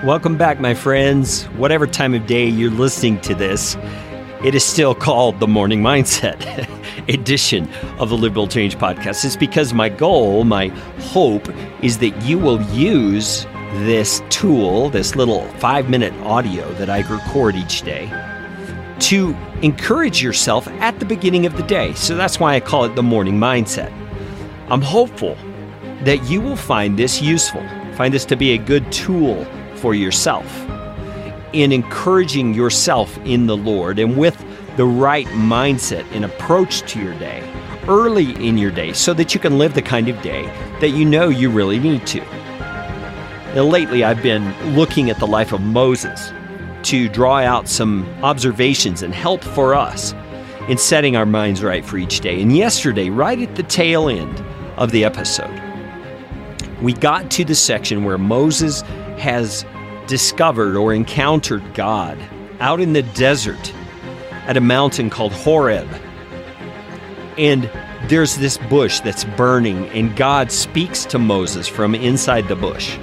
Welcome back, my friends. Whatever time of day you're listening to this, it is still called the Morning Mindset edition of the Live, Build, Change podcast. It's because my goal, my hope, is that you will use this tool, this little 5-minute audio that I record each day, to encourage yourself at the beginning of the day. So that's why I call it the Morning Mindset. I'm hopeful that you will find this useful, find this to be a good tool for yourself in encouraging yourself in the Lord and with the right mindset and approach to your day early in your day so that you can live the kind of day that you know you really need to. Now, lately, I've been looking at the life of Moses to draw out some observations and help for us in setting our minds right for each day. And yesterday, right at the tail end of the episode, we got to the section where Moses has discovered or encountered God out in the desert at a mountain called Horeb. And there's this bush that's burning, and God speaks to Moses from inside the bush.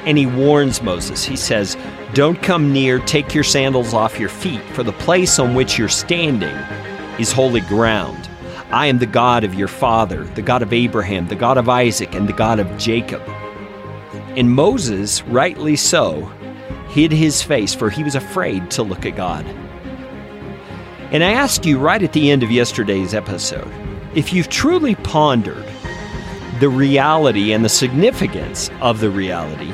And he warns Moses. He says, "Don't come near, take your sandals off your feet, for the place on which you're standing is holy ground. I am the God of your father, the God of Abraham, the God of Isaac, and the God of Jacob." And Moses, rightly so, hid his face, for he was afraid to look at God. And I asked you right at the end of yesterday's episode, if you've truly pondered the reality and the significance of the reality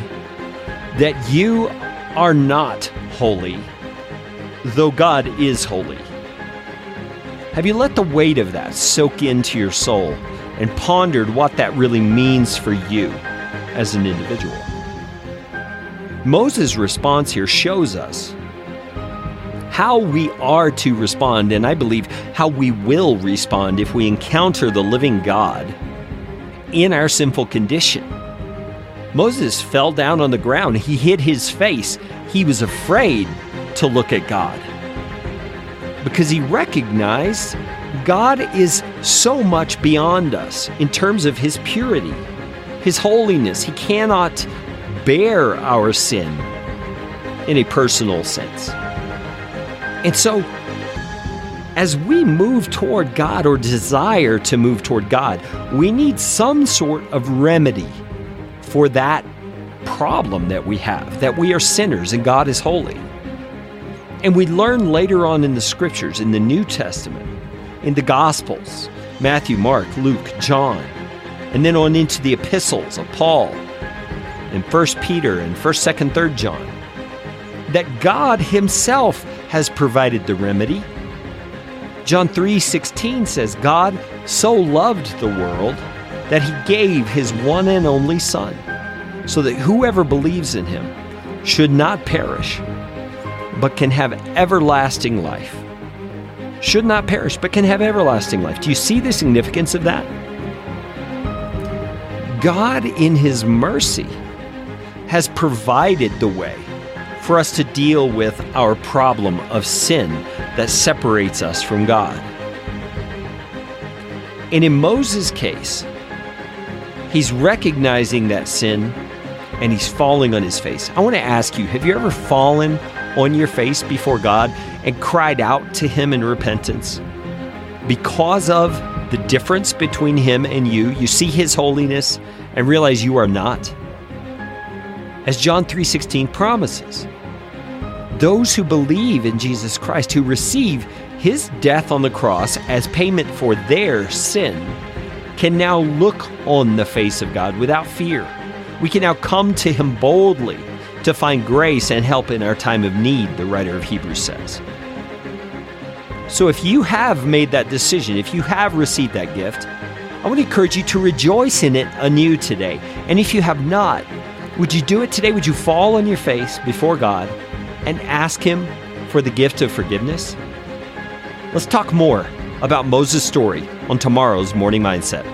that you are not holy, though God is holy. Have you let the weight of that soak into your soul and pondered what that really means for you as an individual? Moses' response here shows us how we are to respond, and I believe how we will respond if we encounter the living God in our sinful condition. Moses fell down on the ground. He hid his face. He was afraid to look at God because he recognized God is so much beyond us in terms of his purity, his holiness. He cannot bear our sin in a personal sense. And so, as we move toward God or desire to move toward God, we need some sort of remedy for that problem that we have, that we are sinners and God is holy. And we learn later on in the scriptures, in the New Testament, in the Gospels, Matthew, Mark, Luke, John, and then on into the epistles of Paul, and 1 Peter, and 1st, 2nd, 3rd John, that God himself has provided the remedy. John 3:16 says, God so loved the world that he gave his one and only Son, so that whoever believes in him should not perish, but can have everlasting life. Should not perish, but can have everlasting life. Do you see the significance of that? God, in his mercy, has provided the way for us to deal with our problem of sin that separates us from God. And in Moses' case, he's recognizing that sin and he's falling on his face. I want to ask you, have you ever fallen on your face before God and cried out to him in repentance? Because of the difference between him and you, you see his holiness and realize you are not. As John 3:16 promises, those who believe in Jesus Christ, who receive his death on the cross as payment for their sin, can now look on the face of God without fear. We can now come to him boldly to find grace and help in our time of need, the writer of Hebrews says. So if you have made that decision, if you have received that gift, I want to encourage you to rejoice in it anew today. And if you have not, would you do it today? Would you fall on your face before God and ask him for the gift of forgiveness? Let's talk more about Moses' story on tomorrow's Morning Mindset.